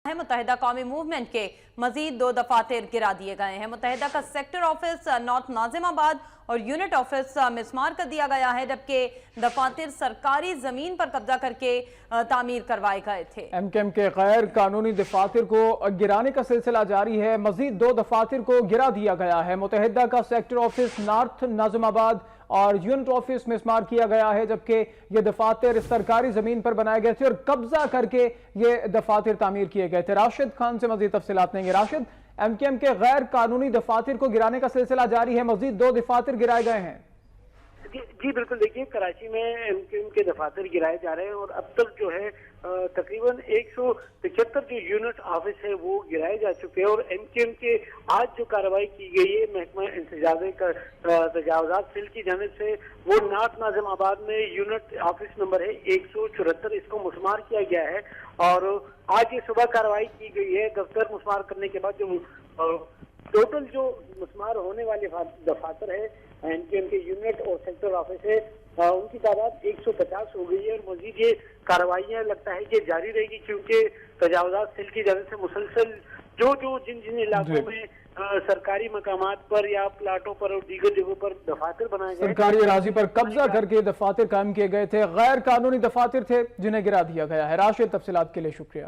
متحدہ قومی موومنٹ کے مزید 2 دفاتر گرا دیے گئے ہیں۔ متحدہ کا سیکٹر آفس نارتھ ناظم آباد اور یونٹ آفس مسمار کر دیا گیا ہے، جبکہ دفاتر سرکاری زمین پر قبضہ کر کے تعمیر کروائے گئے تھے۔ ایم کیو ایم کے غیر قانونی دفاتر کو گرانے کا سلسلہ جاری ہے۔ مزید 2 دفاتر کو گرا دیا گیا ہے۔ متحدہ کا سیکٹر آفس نارتھ ناظم آباد اور یونٹ آفس مسمار کیا گیا ہے، جبکہ یہ دفاتر سرکاری زمین پر بنائے گئے تھے اور قبضہ کر کے یہ دفاتر تعمیر کیے گئے تھے۔ راشد خان سے مزید تفصیلات دیں گے۔ راشد، ایم کیو ایم کے غیر قانونی دفاتر کو گرانے کا سلسلہ جاری ہے، مزید 2 دفاتر گرائے گئے ہیں۔ جی بالکل، دیکھیے کراچی میں ایم کیو ایم کے دفاتر گرائے جا رہے ہیں اور اب تک جو ہے تقریباً 175 جو یونٹ آفس ہے وہ گرائے جا چکے ہیں، اور ایم کیو ایم کے آج جو کارروائی کی گئی ہے محکمہ انسداد تجاوزات سیل کی جانب سے، وہ نارتھ ناظم آباد میں یونٹ آفس نمبر ہے 174، اس کو مسمار کیا گیا ہے، اور آج یہ صبح کارروائی کی گئی ہے۔ دفتر مسمار کرنے کے بعد جو ٹوٹل جو مسمار ہونے والے دفاتر ہے ایم کیو ایم کے یونٹ اور سیکٹر آفس ہے، ان کی تعداد 150 ہو گئی ہے، اور مزید یہ کارروائیاں لگتا ہے کہ جاری رہے گی، کیونکہ تجاوزات سیل کی جانب سے مسلسل جن علاقوں میں سرکاری مقامات پر یا پلاٹوں پر اور دیگر جگہوں پر دفاتر بنائے گئے، سرکاری اراضی پر قبضہ کر کے دفاتر قائم کیے گئے تھے، غیر قانونی دفاتر تھے جنہیں گرا دیا گیا ہے۔ راشد، تفصیلات کے لیے شکریہ۔